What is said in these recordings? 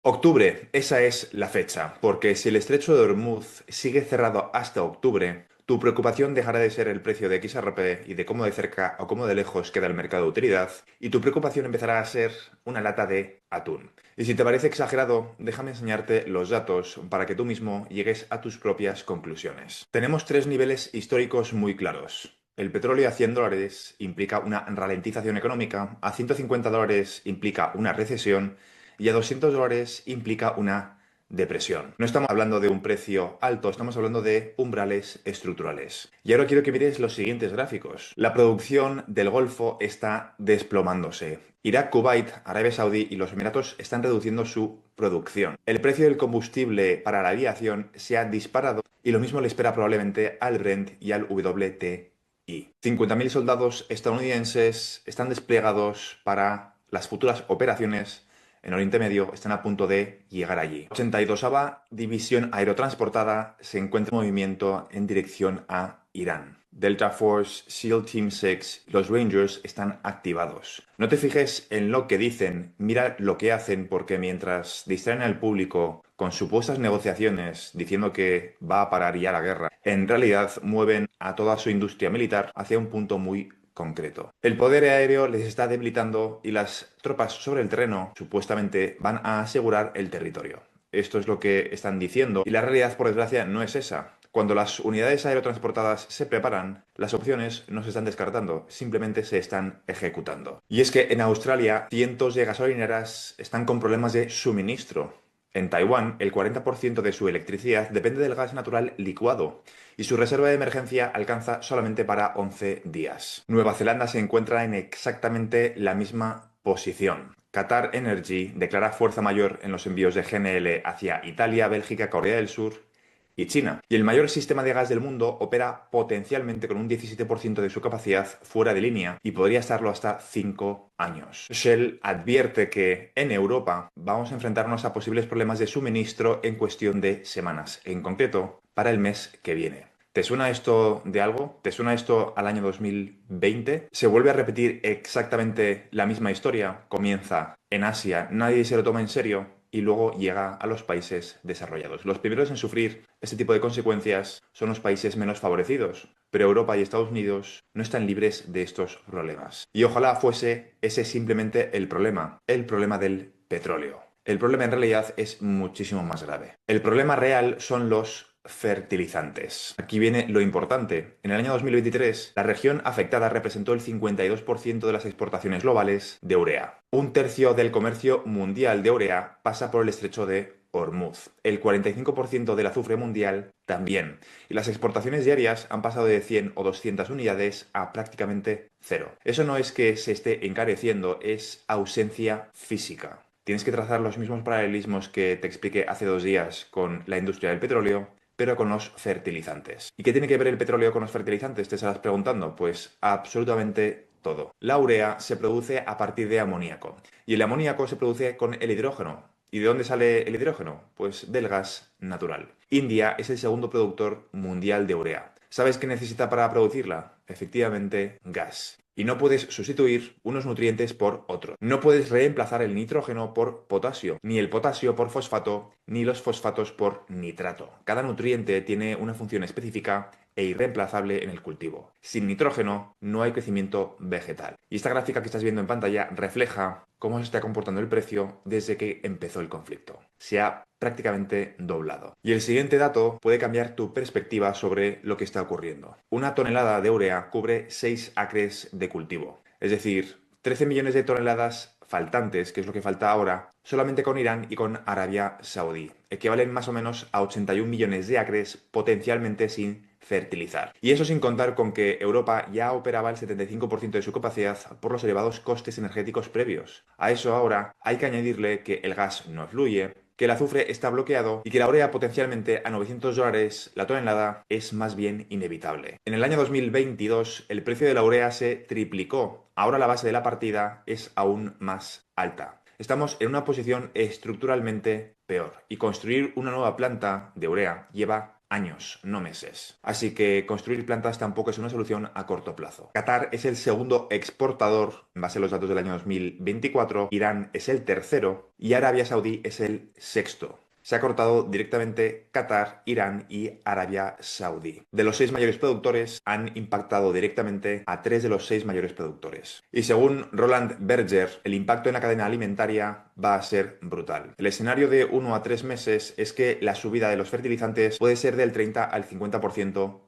Octubre, esa es la fecha, porque si el estrecho de Hormuz sigue cerrado hasta octubre, tu preocupación dejará de ser el precio de XRP y de cómo de cerca o cómo de lejos queda el mercado de utilidad, y tu preocupación empezará a ser una lata de atún. Y si te parece exagerado, déjame enseñarte los datos para que tú mismo llegues a tus propias conclusiones. Tenemos tres niveles históricos muy claros. El petróleo a $100 implica una ralentización económica, a $150 implica una recesión y a $200 implica una depresión. No estamos hablando de un precio alto, estamos hablando de umbrales estructurales. Y ahora quiero que mires los siguientes gráficos. La producción del Golfo está desplomándose. Irak, Kuwait, Arabia Saudí y los Emiratos están reduciendo su producción. El precio del combustible para la aviación se ha disparado y lo mismo le espera probablemente al Brent y al WTI. 50.000 soldados estadounidenses están desplegados para las futuras operaciones en Oriente Medio, están a punto de llegar allí. 82ª División Aerotransportada se encuentra en movimiento en dirección a Irán. Delta Force, SEAL Team 6, los Rangers están activados. No te fijes en lo que dicen, mira lo que hacen, porque mientras distraen al público con supuestas negociaciones diciendo que va a parar ya la guerra, en realidad mueven a toda su industria militar hacia un punto muy concreto. El poder aéreo les está debilitando y las tropas sobre el terreno supuestamente van a asegurar el territorio. Esto es lo que están diciendo y la realidad, por desgracia, no es esa. Cuando las unidades aerotransportadas se preparan, las opciones no se están descartando, simplemente se están ejecutando. Y es que en Australia cientos de gasolineras están con problemas de suministro. En Taiwán, el 40% de su electricidad depende del gas natural licuado y su reserva de emergencia alcanza solamente para 11 días. Nueva Zelanda se encuentra en exactamente la misma posición. Qatar Energy declara fuerza mayor en los envíos de GNL hacia Italia, Bélgica, Corea del Sur y China. Y el mayor sistema de gas del mundo opera potencialmente con un 17% de su capacidad fuera de línea y podría estarlo hasta 5 años. Shell advierte que en Europa vamos a enfrentarnos a posibles problemas de suministro en cuestión de semanas, en concreto para el mes que viene. ¿Te suena esto de algo? ¿Te suena esto al año 2020? Se vuelve a repetir exactamente la misma historia. Comienza en Asia, nadie se lo toma en serio y luego llega a los países desarrollados. Los primeros en sufrir este tipo de consecuencias son los países menos favorecidos, pero Europa y Estados Unidos no están libres de estos problemas. Y ojalá fuese ese simplemente el problema del petróleo. El problema en realidad es muchísimo más grave. El problema real son los fertilizantes. Aquí viene lo importante. En el año 2023, la región afectada representó el 52% de las exportaciones globales de urea. Un tercio del comercio mundial de urea pasa por el estrecho de Hormuz. El 45% del azufre mundial también. Y las exportaciones diarias han pasado de 100 o 200 unidades a prácticamente cero. Eso no es que se esté encareciendo, es ausencia física. Tienes que trazar los mismos paralelismos que te expliqué hace 2 días con la industria del petróleo, pero con los fertilizantes. ¿Y qué tiene que ver el petróleo con los fertilizantes? Te estarás preguntando. Pues absolutamente todo. La urea se produce a partir de amoníaco y el amoníaco se produce con el hidrógeno. ¿Y de dónde sale el hidrógeno? Pues del gas natural. India es el segundo productor mundial de urea. ¿Sabes qué necesita para producirla? Efectivamente, gas. Y no puedes sustituir unos nutrientes por otros. No puedes reemplazar el nitrógeno por potasio, ni el potasio por fosfato, ni los fosfatos por nitrato. Cada nutriente tiene una función específica e irreemplazable en el cultivo. Sin nitrógeno no hay crecimiento vegetal. Y esta gráfica que estás viendo en pantalla refleja cómo se está comportando el precio desde que empezó el conflicto. Se ha prácticamente doblado. Y el siguiente dato puede cambiar tu perspectiva sobre lo que está ocurriendo. Una tonelada de urea cubre 6 acres de cultivo. Es decir, 13 millones de toneladas faltantes, que es lo que falta ahora, solamente con Irán y con Arabia Saudí. Equivalen más o menos a 81 millones de acres potencialmente sin fertilizar. Y eso sin contar con que Europa ya operaba el 75% de su capacidad por los elevados costes energéticos previos. A eso ahora hay que añadirle que el gas no fluye, que el azufre está bloqueado y que la urea potencialmente a $900 la tonelada es más bien inevitable. En el año 2022 el precio de la urea se triplicó. Ahora la base de la partida es aún más alta. Estamos en una posición estructuralmente peor y construir una nueva planta de urea lleva años, no meses. Así que construir plantas tampoco es una solución a corto plazo. Qatar es el segundo exportador, en base a los datos del año 2024, Irán es el tercero y Arabia Saudí es el sexto. Se ha cortado directamente Qatar, Irán y Arabia Saudí. De los 6 mayores productores, han impactado directamente a 3 de los 6 mayores productores. Y según Roland Berger, el impacto en la cadena alimentaria va a ser brutal. El escenario de 1 a 3 meses es que la subida de los fertilizantes puede ser del 30 al 50%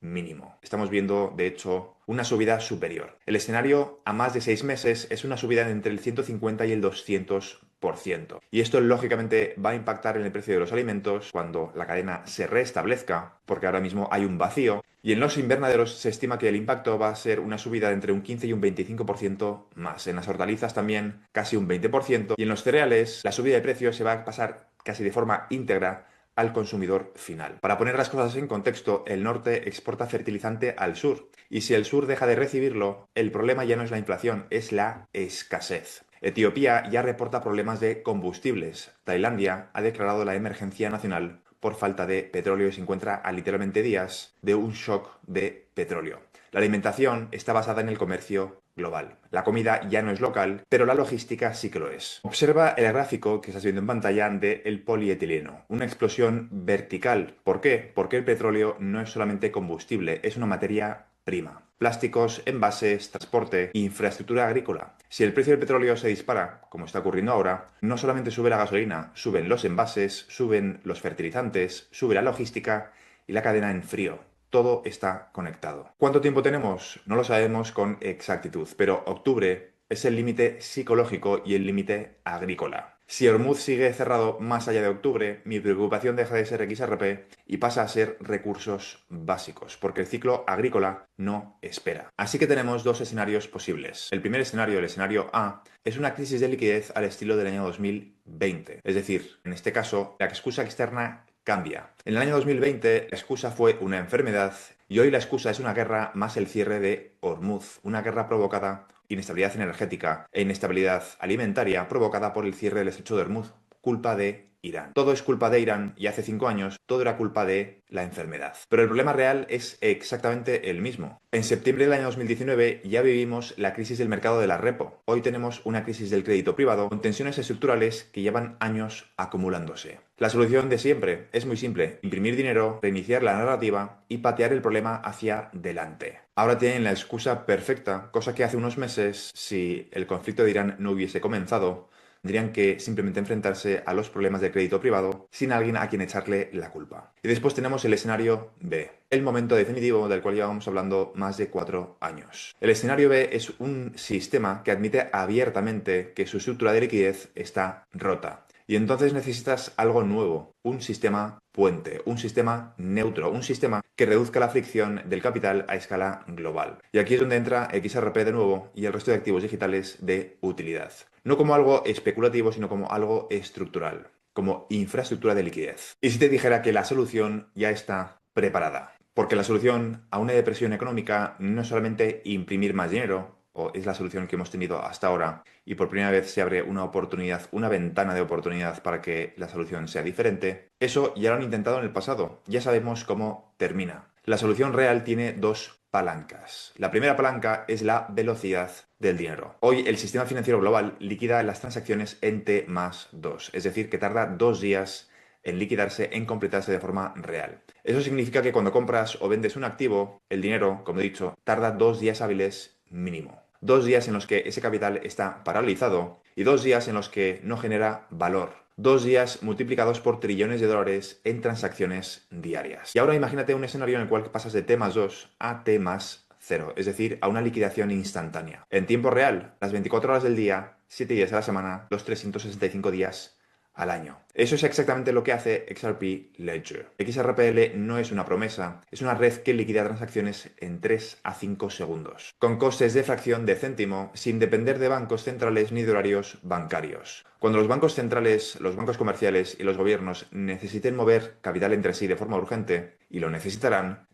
mínimo. Estamos viendo, de hecho, una subida superior. El escenario a más de 6 meses es una subida de entre el 150 y el 200%. Y esto, lógicamente, va a impactar en el precio de los alimentos cuando la cadena se restablezca, porque ahora mismo hay un vacío. Y en los invernaderos se estima que el impacto va a ser una subida de entre un 15 y un 25% más. En las hortalizas también casi un 20%. Y en los cereales la subida de precios se va a pasar casi de forma íntegra al consumidor final. Para poner las cosas en contexto, el norte exporta fertilizante al sur, y si el sur deja de recibirlo, el problema ya no es la inflación, es la escasez. Etiopía ya reporta problemas de combustibles. Tailandia ha declarado la emergencia nacional por falta de petróleo y se encuentra a literalmente días de un shock de petróleo. La alimentación está basada en el comercio global. La comida ya no es local, pero la logística sí que lo es. Observa el gráfico que estás viendo en pantalla del polietileno. Una explosión vertical. ¿Por qué? Porque el petróleo no es solamente combustible, es una materia prima. Plásticos, envases, transporte, infraestructura agrícola. Si el precio del petróleo se dispara, como está ocurriendo ahora, no solamente sube la gasolina, suben los envases, suben los fertilizantes, sube la logística y la cadena en frío. Todo está conectado. ¿Cuánto tiempo tenemos? No lo sabemos con exactitud, pero octubre es el límite psicológico y el límite agrícola. Si Hormuz sigue cerrado más allá de octubre, mi preocupación deja de ser XRP y pasa a ser recursos básicos, porque el ciclo agrícola no espera. Así que tenemos dos escenarios posibles. El primer escenario, el escenario A, es una crisis de liquidez al estilo del año 2020. Es decir, en este caso, la excusa externa cambia. En el año 2020 la excusa fue una enfermedad y hoy la excusa es una guerra más el cierre de Hormuz, una guerra provocada inestabilidad energética e inestabilidad alimentaria provocada por el cierre del estrecho de Hormuz, culpa de Irán. Todo es culpa de Irán y hace 5 años todo era culpa de la enfermedad. Pero el problema real es exactamente el mismo. En septiembre del año 2019 ya vivimos la crisis del mercado de la repo. Hoy tenemos una crisis del crédito privado con tensiones estructurales que llevan años acumulándose. La solución de siempre es muy simple: imprimir dinero, reiniciar la narrativa y patear el problema hacia delante. Ahora tienen la excusa perfecta, cosa que hace unos meses, si el conflicto de Irán no hubiese comenzado, tendrían que simplemente enfrentarse a los problemas del crédito privado sin alguien a quien echarle la culpa. Y después tenemos el escenario B, el momento definitivo del cual llevamos hablando más de 4 años. El escenario B es un sistema que admite abiertamente que su estructura de liquidez está rota. Y entonces necesitas algo nuevo, un sistema puente, un sistema neutro, un sistema que reduzca la fricción del capital a escala global. Y aquí es donde entra XRP de nuevo y el resto de activos digitales de utilidad. No como algo especulativo, sino como algo estructural, como infraestructura de liquidez. Y si te dijera que la solución ya está preparada, porque la solución a una depresión económica no es solamente imprimir más dinero, o es la solución que hemos tenido hasta ahora, y por primera vez se abre una oportunidad, una ventana de oportunidad para que la solución sea diferente. Eso ya lo han intentado en el pasado, ya sabemos cómo termina. La solución real tiene dos palancas. La primera palanca es la velocidad del dinero. Hoy el sistema financiero global liquida las transacciones en T+2, es decir, que tarda 2 días en liquidarse, en completarse de forma real. Eso significa que cuando compras o vendes un activo, el dinero, como he dicho, tarda 2 días hábiles mínimo. 2 días en los que ese capital está paralizado y 2 días en los que no genera valor. 2 días multiplicados por trillones de dólares en transacciones diarias. Y ahora imagínate un escenario en el cual pasas de T+2 a T+0, es decir, a una liquidación instantánea. En tiempo real, las 24 horas del día, 7 días a la semana, los 365 días al año. Eso es exactamente lo que hace XRP Ledger. XRPL no es una promesa, es una red que liquida transacciones en 3 a 5 segundos, con costes de fracción de céntimo, sin depender de bancos centrales ni de horarios bancarios. Cuando los bancos centrales, los bancos comerciales y los gobiernos necesiten mover capital entre sí de forma urgente, y lo necesitarán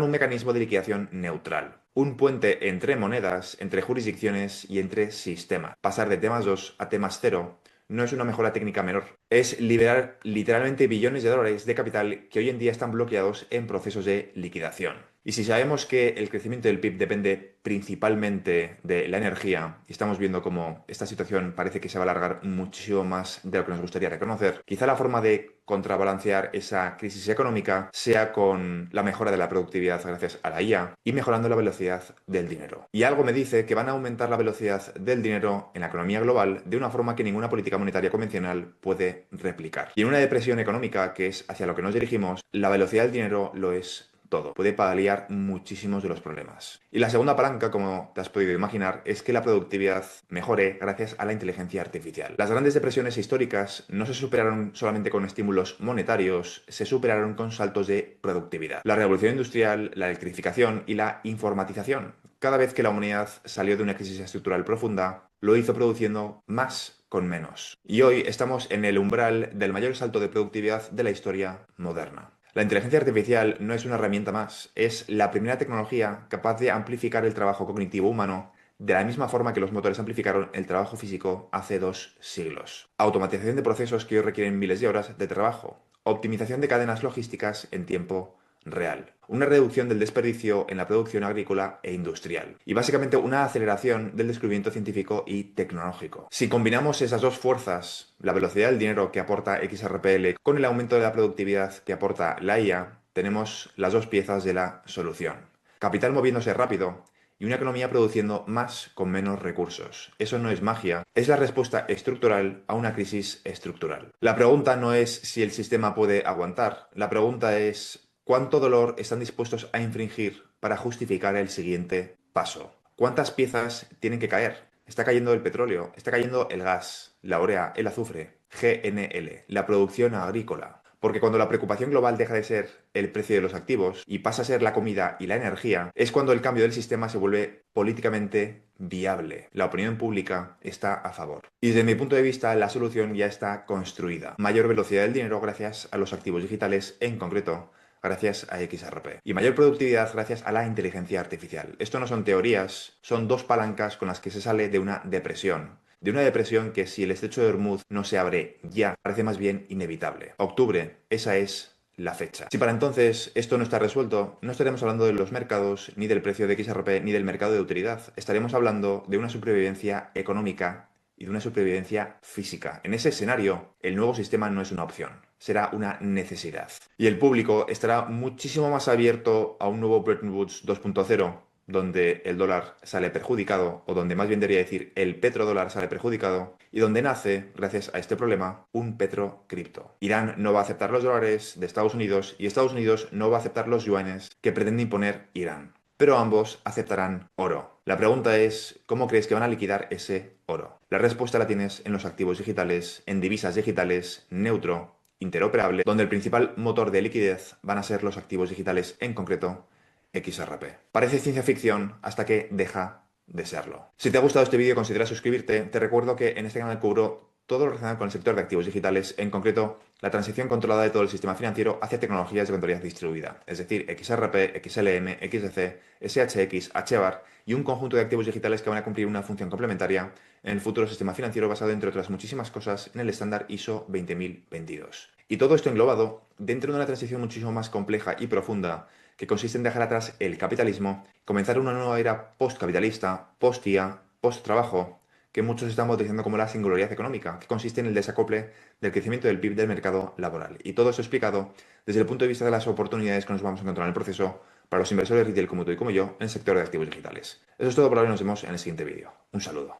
un mecanismo de liquidación neutral. Un puente entre monedas, entre jurisdicciones y entre sistemas. Pasar de T+2 a T+0 no es una mejora técnica menor, es liberar literalmente billones de dólares de capital que hoy en día están bloqueados en procesos de liquidación. Y si sabemos que el crecimiento del PIB depende principalmente de la energía y estamos viendo cómo esta situación parece que se va a alargar muchísimo más de lo que nos gustaría reconocer, quizá la forma de contrabalancear esa crisis económica sea con la mejora de la productividad gracias a la IA y mejorando la velocidad del dinero. Y algo me dice que van a aumentar la velocidad del dinero en la economía global de una forma que ninguna política monetaria convencional puede replicar. Y en una depresión económica, que es hacia lo que nos dirigimos, la velocidad del dinero lo es todo. Puede paliar muchísimos de los problemas. Y la segunda palanca, como te has podido imaginar, es que la productividad mejore gracias a la inteligencia artificial. Las grandes depresiones históricas no se superaron solamente con estímulos monetarios, se superaron con saltos de productividad. La revolución industrial, la electrificación y la informatización. Cada vez que la humanidad salió de una crisis estructural profunda, lo hizo produciendo más con menos. Y hoy estamos en el umbral del mayor salto de productividad de la historia moderna. La inteligencia artificial no es una herramienta más, es la primera tecnología capaz de amplificar el trabajo cognitivo humano de la misma forma que los motores amplificaron el trabajo físico hace 2 siglos. Automatización de procesos que hoy requieren miles de horas de trabajo. Optimización de cadenas logísticas en tiempo real. Una reducción del desperdicio en la producción agrícola e industrial. Y básicamente una aceleración del descubrimiento científico y tecnológico. Si combinamos esas dos fuerzas, la velocidad del dinero que aporta XRPL con el aumento de la productividad que aporta la IA, tenemos las dos piezas de la solución. Capital moviéndose rápido y una economía produciendo más con menos recursos. Eso no es magia, es la respuesta estructural a una crisis estructural. La pregunta no es si el sistema puede aguantar, la pregunta es ¿cuánto dolor están dispuestos a infringir para justificar el siguiente paso? ¿Cuántas piezas tienen que caer? Está cayendo el petróleo, está cayendo el gas, la urea, el azufre, GNL, la producción agrícola. Porque cuando la preocupación global deja de ser el precio de los activos y pasa a ser la comida y la energía, es cuando el cambio del sistema se vuelve políticamente viable. La opinión pública está a favor. Y desde mi punto de vista, la solución ya está construida. Mayor velocidad del dinero gracias a los activos digitales, en concreto gracias a XRP. Y mayor productividad gracias a la inteligencia artificial. Esto no son teorías, son dos palancas con las que se sale de una depresión. De una depresión que si el estrecho de Hormuz no se abre ya, parece más bien inevitable. Octubre, esa es la fecha. Si para entonces esto no está resuelto, no estaremos hablando de los mercados, ni del precio de XRP, ni del mercado de utilidad. Estaremos hablando de una supervivencia económica y de una supervivencia física. En ese escenario, el nuevo sistema no es una opción, será una necesidad. Y el público estará muchísimo más abierto a un nuevo Bretton Woods 2.0, donde el dólar sale perjudicado, o donde más bien debería decir el petrodólar sale perjudicado, y donde nace, gracias a este problema, un petrocripto. Irán no va a aceptar los dólares de Estados Unidos y Estados Unidos no va a aceptar los yuanes que pretende imponer Irán. Pero ambos aceptarán oro. La pregunta es, ¿cómo crees que van a liquidar ese oro? La respuesta la tienes en los activos digitales, en divisas digitales, neutro, interoperable, donde el principal motor de liquidez van a ser los activos digitales, en concreto XRP. Parece ciencia ficción hasta que deja de serlo. Si te ha gustado este vídeo, considera suscribirte. Te recuerdo que en este canal cubro todo lo relacionado con el sector de activos digitales, en concreto la transición controlada de todo el sistema financiero hacia tecnologías de contabilidad distribuida, es decir, XRP, XLM, XDC, SHX, HBAR y un conjunto de activos digitales que van a cumplir una función complementaria en el futuro sistema financiero basado, entre otras muchísimas cosas, en el estándar ISO 20022. Y todo esto englobado dentro de una transición muchísimo más compleja y profunda que consiste en dejar atrás el capitalismo, comenzar una nueva era postcapitalista, post-IA, post-trabajo, que muchos estamos diciendo como la singularidad económica, que consiste en el desacople del crecimiento del PIB del mercado laboral. Y todo eso explicado desde el punto de vista de las oportunidades que nos vamos a encontrar en el proceso para los inversores retail como tú y como yo en el sector de activos digitales. Eso es todo por ahora y nos vemos en el siguiente vídeo. Un saludo.